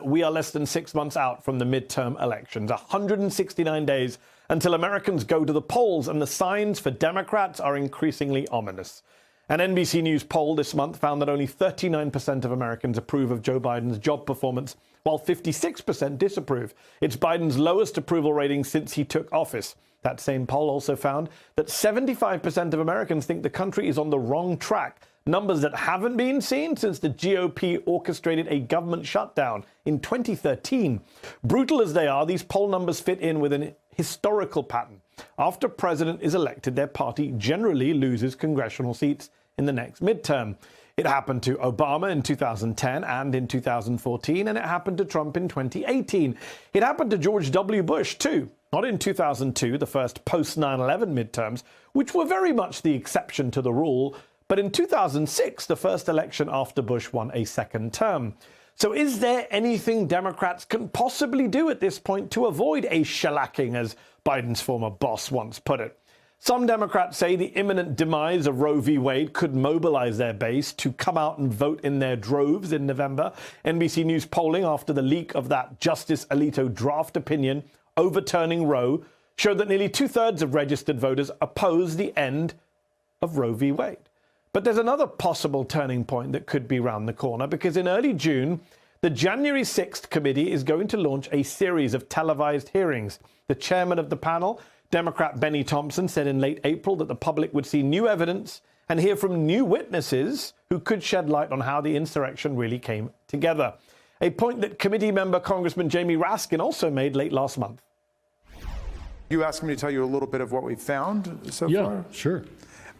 We are less than 6 months out from the midterm elections, 169 days until Americans go to the polls, and the signs for Democrats are increasingly ominous. An NBC News poll this month found that only 39% of Americans approve of Joe Biden's job performance, while 56% disapprove. It's Biden's lowest approval rating since he took office. That same poll also found that 75% of Americans think the country is on the wrong track, numbers that haven't been seen since the GOP orchestrated a government shutdown in 2013. Brutal as they are, these poll numbers fit in with an historical pattern. After a president is elected, their party generally loses congressional seats in the next midterm. It happened to Obama in 2010 and in 2014, and it happened to Trump in 2018. It happened to George W. Bush, too. Not in 2002, the first post-9/11 midterms, which were very much the exception to the rule, but in 2006, the first election after Bush won a second term. So is there anything Democrats can possibly do at this point to avoid a shellacking, as Biden's former boss once put it? Some Democrats say the imminent demise of Roe v. Wade could mobilize their base to come out and vote in their droves in November. NBC News polling after the leak of that Justice Alito draft opinion overturning Roe showed that nearly two-thirds of registered voters oppose the end of Roe v. Wade. But there's another possible turning point that could be round the corner, because in early June, the January 6th committee is going to launch a series of televised hearings. The chairman of the panel, Democrat Benny Thompson, said in late April that the public would see new evidence and hear from new witnesses who could shed light on how the insurrection really came together. A point that committee member Congressman Jamie Raskin also made late last month. You asked me to tell you a little bit of what we found so far? Yeah, sure.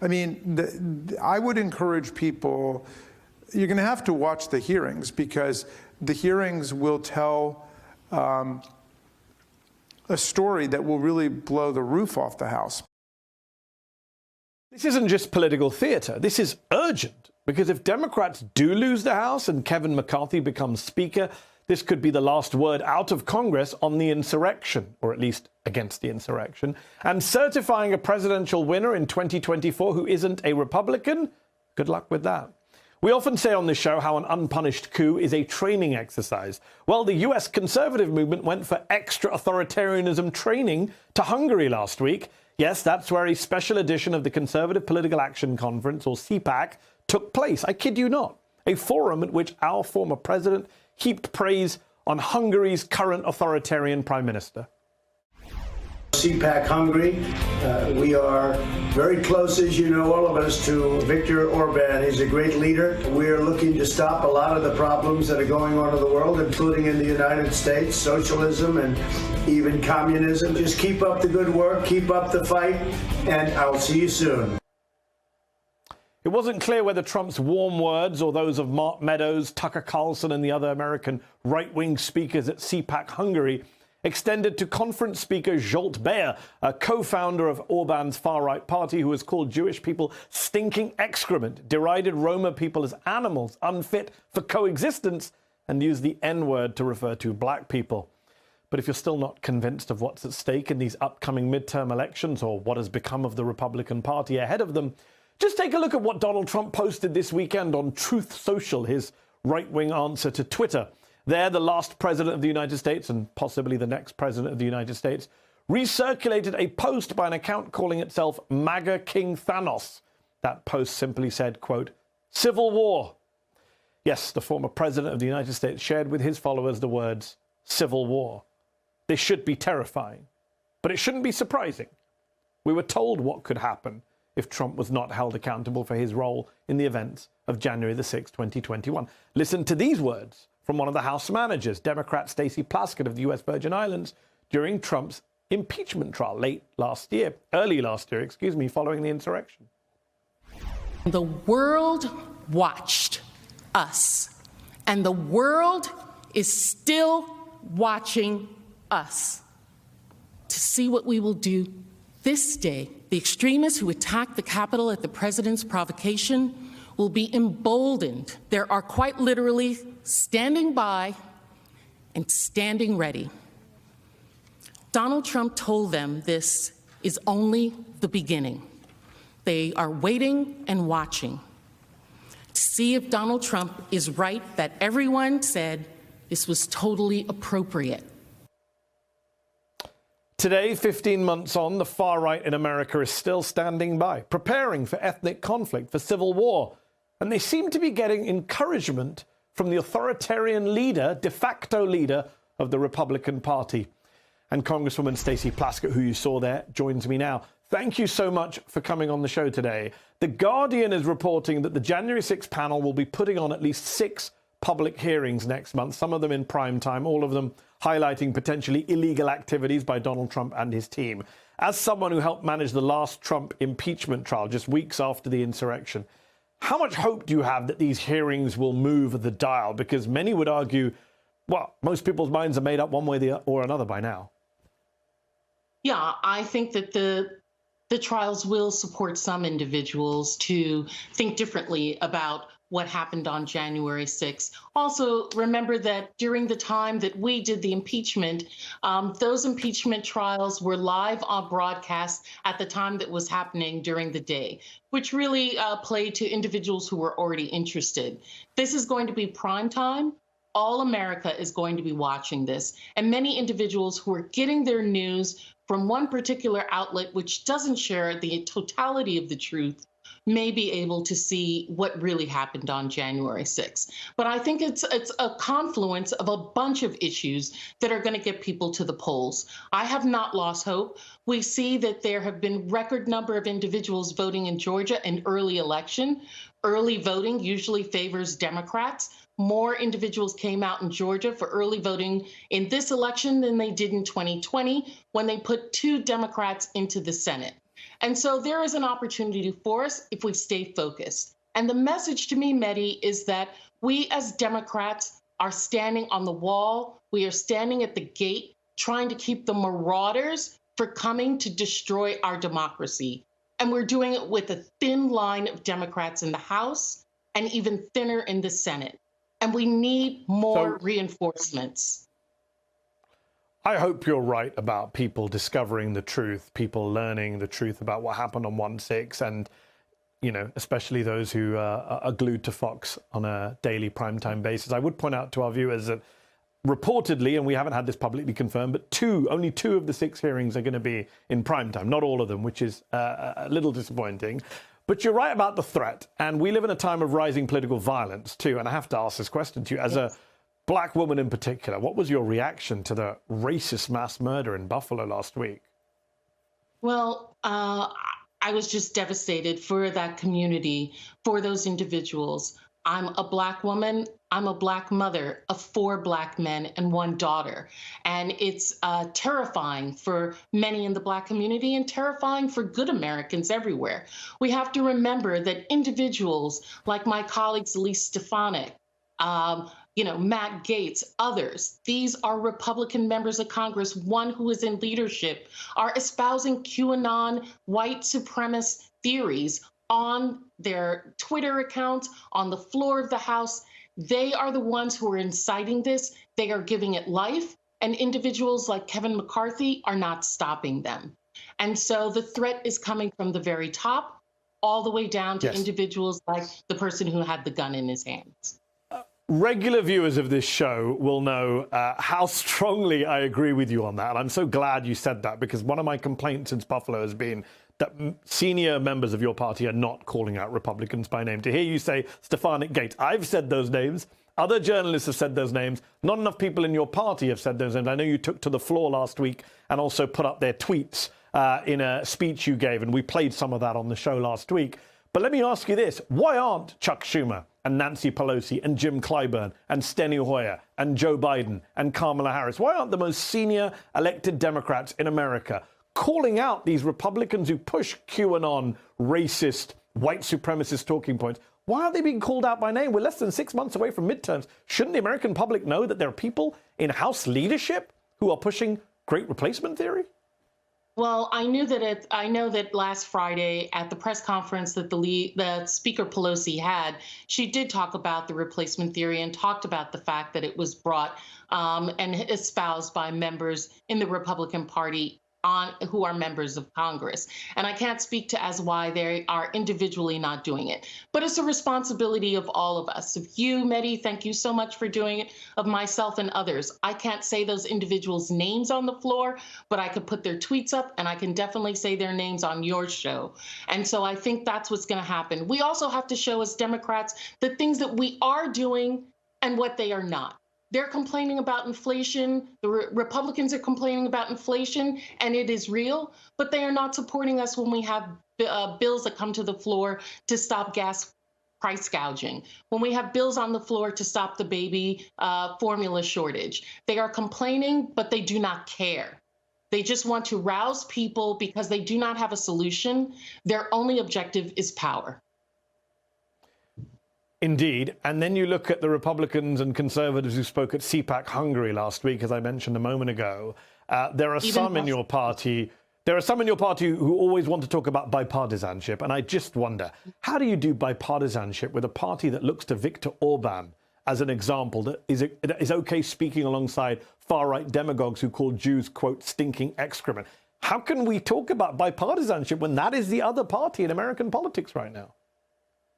I mean, I would encourage people, you're going to have to watch the hearings, because the hearings will tell a story that will really blow the roof off the House. This isn't just political theater. This is urgent, because if Democrats do lose the House and Kevin McCarthy becomes Speaker, this could be the last word out of Congress on the insurrection, or at least against the insurrection. And certifying a presidential winner in 2024 who isn't a Republican, good luck with that. We often say on this show how an unpunished coup is a training exercise. Well, the US conservative movement went for extra authoritarianism training to Hungary last week. Yes, that's where a special edition of the Conservative Political Action Conference, or CPAC, took place. I kid you not. A forum at which our former president heaped praise on Hungary's current authoritarian prime minister. CPAC Hungary. We are very close, as you know, all of us, to Viktor Orban. He's a great leader. We are looking to stop a lot of the problems that are going on in the world, including in the United States, socialism and even communism. Just keep up the good work, keep up the fight, and I'll see you soon. It wasn't clear whether Trump's warm words or those of Mark Meadows, Tucker Carlson, and the other American right-wing speakers at CPAC Hungary extended to conference speaker Zsolt Bayer, a co-founder of Orban's far-right party, who has called Jewish people stinking excrement, derided Roma people as animals unfit for coexistence, and used the N-word to refer to black people. But if you're still not convinced of what's at stake in these upcoming midterm elections, or what has become of the Republican Party ahead of them, just take a look at what Donald Trump posted this weekend on Truth Social, his right-wing answer to Twitter. There, the last president of the United States, and possibly the next president of the United States, recirculated a post by an account calling itself MAGA King Thanos. That post simply said, quote, "Civil War." Yes, the former president of the United States shared with his followers the words, "Civil War." This should be terrifying, but it shouldn't be surprising. We were told what could happen if Trump was not held accountable for his role in the events of January the 6th, 2021. Listen to these words from one of the House managers, Democrat Stacey Plaskett of the U.S. Virgin Islands, during Trump's impeachment trial early last year, following the insurrection. The world watched us, and the world is still watching us to see what we will do this day. The extremists who attacked the Capitol at the president's provocation will be emboldened. They are quite literally standing by and standing ready. Donald Trump told them this is only the beginning. They are waiting and watching to see if Donald Trump is right that everyone said This was totally appropriate. Today, 15 months on, the far right in America is still standing by, preparing for ethnic conflict, for civil war. And they seem to be getting encouragement from the authoritarian leader, de facto leader of the Republican Party. And Congresswoman Stacey Plaskett, who you saw there, joins me now. Thank you so much for coming on the show today. The Guardian is reporting that the January 6th panel will be putting on at least 6 public hearings next month, some of them in prime time, all of them highlighting potentially illegal activities by Donald Trump and his team. As someone who helped manage the last Trump impeachment trial just weeks after the insurrection, how much hope do you have that these hearings will move the dial? Because many would argue, well, most people's minds are made up one way or another by now. Yeah, I think that the trials will support some individuals to think differently about what happened on January 6th. Also, remember that during the time that we did the impeachment, those impeachment trials were live on broadcast at the time that was happening during the day, which really played to individuals who were already interested. This is going to be prime time. All America is going to be watching this, and many individuals who are getting their news from one particular outlet which doesn't share the totality of the truth may be able to see what really happened on January 6th. But I think it's a confluence of a bunch of issues that are going to get people to the polls. I have not lost hope. We see that there have been record number of individuals voting in Georgia in early election. Early voting usually favors Democrats. More individuals came out in Georgia for early voting in this election than they did in 2020 when they put 2 Democrats into the Senate. And so there is an opportunity for us if we stay focused. And the message to me, Mehdi, is that we as Democrats are standing on the wall. We are standing at the gate, trying to keep the marauders from coming to destroy our democracy. And we're doing it with a thin line of Democrats in the House and even thinner in the Senate. And we need more reinforcements. I hope you're right about people discovering the truth, people learning the truth about what happened on 1/6, and, you know, especially those who are glued to Fox on a daily primetime basis. I would point out to our viewers that reportedly, and we haven't had this publicly confirmed, but only two of the 6 hearings are going to be in primetime, not all of them, which is a little disappointing. But you're right about the threat, and we live in a time of rising political violence too, and I have to ask this question to you. As a Black woman in particular, what was your reaction to the racist mass murder in Buffalo last week? Well, I was just devastated for that community, for those individuals. I'm a Black woman. I'm a Black mother of 4 Black men and 1 daughter. And it's terrifying for many in the Black community and terrifying for good Americans everywhere. We have to remember that individuals like my colleagues, Elise Stefanik, Matt Gaetz, others, these are Republican members of Congress, one who is in leadership, are espousing QAnon white supremacist theories on their Twitter accounts, on the floor of the House. They are the ones who are inciting this. They are giving it life, and individuals like Kevin McCarthy are not stopping them. And so the threat is coming from the very top, all the way down to individuals like the person who had the gun in his hands. Regular viewers of this show will know how strongly I agree with you on that. And I'm so glad you said that, because one of my complaints since Buffalo has been that senior members of your party are not calling out Republicans by name. To hear you say Stefanik Gaetz, I've said those names. Other journalists have said those names. Not enough people in your party have said those names. I know you took to the floor last week and also put up their tweets in a speech you gave, and we played some of that on the show last week. But let me ask you this. Why aren't Chuck Schumer and Nancy Pelosi and Jim Clyburn and Steny Hoyer and Joe Biden and Kamala Harris, why aren't the most senior elected Democrats in America calling out these Republicans who push QAnon, racist, white supremacist talking points? Why aren't they being called out by name? We're less than 6 months away from midterms. Shouldn't the American public know that there are people in House leadership who are pushing great replacement theory? Well, I know that last Friday at the press conference that the Speaker Pelosi had, she did talk about the replacement theory and talked about the fact that it was brought and espoused by members in the Republican Party who are members of Congress. And I can't speak to as why they are individually not doing it. But it's a responsibility of all of us. Of you, Mehdi, thank you so much for doing it, of myself and others. I can't say those individuals' names on the floor, but I could put their tweets up, and I can definitely say their names on your show. And so I think that's what's going to happen. We also have to show as Democrats the things that we are doing and what they are not. They're complaining about inflation. The Republicans are complaining about inflation, and it is real, but they are not supporting us when we have bills that come to the floor to stop gas price gouging, when we have bills on the floor to stop the baby formula shortage. They are complaining, but they do not care. They just want to rouse people because they do not have a solution. Their only objective is power. Indeed. And then you look at the Republicans and conservatives who spoke at CPAC Hungary last week, as I mentioned a moment ago. There are some in your party. There are some in your party who always want to talk about bipartisanship. And I just wonder, how do you do bipartisanship with a party that looks to Viktor Orban as an example, that is okay speaking alongside far-right demagogues who call Jews, quote, stinking excrement? How can we talk about bipartisanship when that is the other party in American politics right now?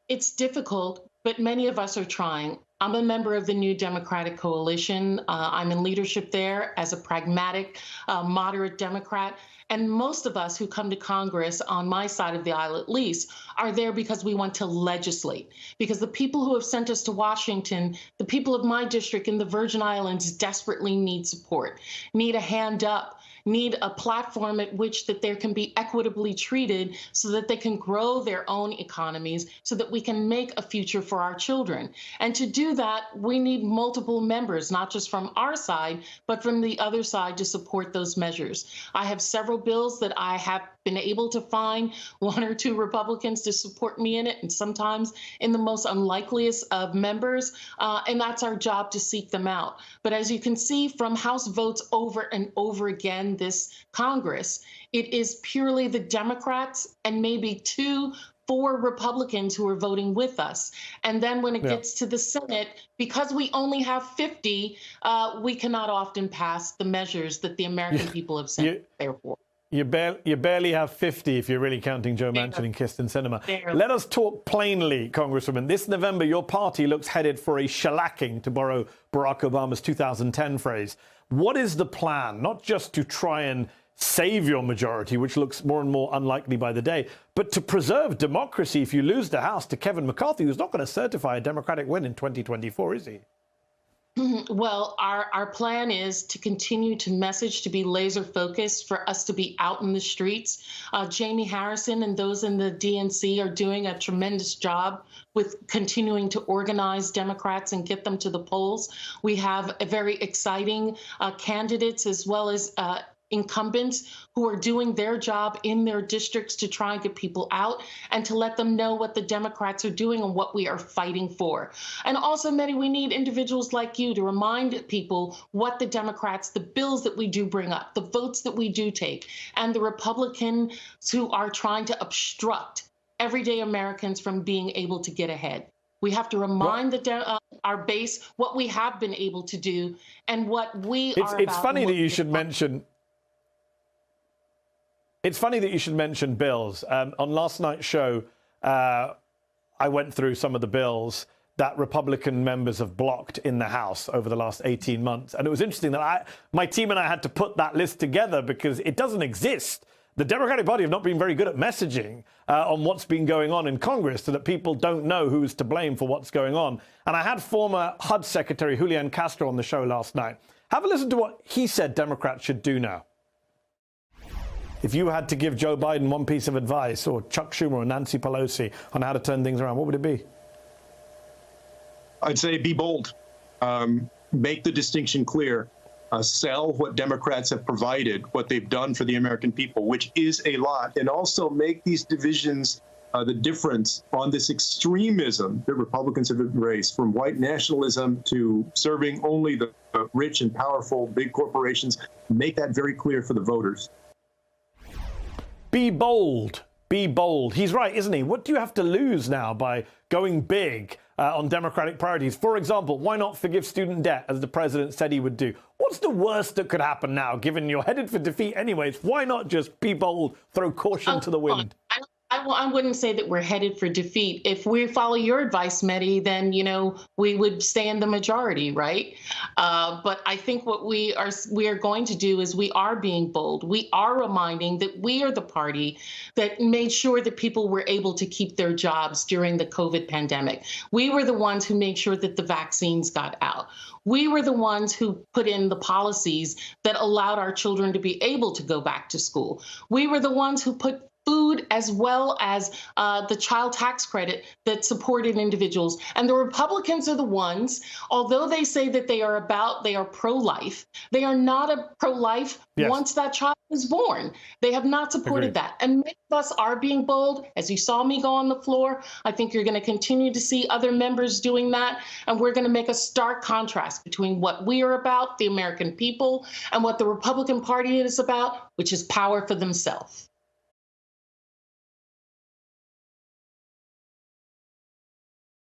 It's difficult, but many of us are trying. I'm a member of the New Democratic Coalition. I'm in leadership there as a pragmatic, moderate Democrat. And most of us who come to Congress, on my side of the aisle at least, are there because we want to legislate. Because the people who have sent us to Washington, the people of my district in the Virgin Islands desperately need support, need a hand up, need a platform at which that there can be equitably treated so that they can grow their own economies, so that we can make a future for our children. And to do that, we need multiple members, not just from our side, but from the other side to support those measures. I have several bills that I have been able to find one or two Republicans to support me in it, and sometimes in the most unlikeliest of members, and that's our job to seek them out. But as you can see from House votes over and over again this Congress, it is purely the Democrats and maybe 4 Republicans who are voting with us. And then when it gets to the Senate, because we only have 50, we cannot often pass the measures that the American people have sent there for. You barely have 50 if you're really counting Joe Manchin and Kyrsten Sinema. Let us talk plainly, Congresswoman. This November, your party looks headed for a shellacking, to borrow Barack Obama's 2010 phrase. What is the plan? Not just to try and save your majority, which looks more and more unlikely by the day, but to preserve democracy if you lose the House to Kevin McCarthy, who's not going to certify a Democratic win in 2024, is he? Well, our plan is to continue to message, to be laser focused, for us to be out in the streets. Jamie Harrison and those in the DNC are doing a tremendous job with continuing to organize Democrats and get them to the polls. We have a very exciting candidates as well as incumbents who are doing their job in their districts to try and get people out and to let them know what the Democrats are doing and what we are fighting for. And also, Mehdi, we need individuals like you to remind people what the Democrats, the bills that we do bring up, the votes that we do take, and the Republicans who are trying to obstruct everyday Americans from being able to get ahead. We have to remind our base what we have been able to do and what we are about. It's funny that you should mention. It's funny that you should mention bills. On last night's show, I went through some of the bills that Republican members have blocked in the House over the last 18 months. And it was interesting that my team and I had to put that list together because it doesn't exist. The Democratic Party have not been very good at messaging on what's been going on in Congress so that people don't know who's to blame for what's going on. And I had former HUD Secretary Julian Castro on the show last night. Have a listen to what he said Democrats should do now. If you had to give Joe Biden one piece of advice, or Chuck Schumer or Nancy Pelosi, on how to turn things around, what would it be? I'd say be bold. Make the distinction clear. Sell what Democrats have provided, what they've done for the American people, which is a lot, and also make these divisions the difference on this extremism that Republicans have embraced, from white nationalism to serving only the rich and powerful big corporations. Make that very clear for the voters. Be bold. Be bold. He's right, isn't he? What do you have to lose now by going big on Democratic priorities? For example, why not forgive student debt, as the president said he would do? What What's the worst that could happen now, given you're headed for defeat anyways? Why not just be bold, throw caution to the wind? I wouldn't say that we're headed for defeat. If we follow your advice, Mehdi, then, we would stay in the majority, right? But I think what we are going to do is we are being bold. We are reminding that we are the party that made sure that people were able to keep their jobs during the COVID pandemic. We were the ones who made sure that the vaccines got out. We were the ones who put in the policies that allowed our children to be able to go back to school. We were the ones who put food as well as the child tax credit that supported individuals. And the Republicans are the ones, although they say that they are pro-life, they are not pro-life once that child is born. They have not supported that. And many of us are being bold. As you saw me go on the floor, I think you're going to continue to see other members doing that. And we're going to make a stark contrast between what we are about, the American people, and what the Republican Party is about, which is power for themselves.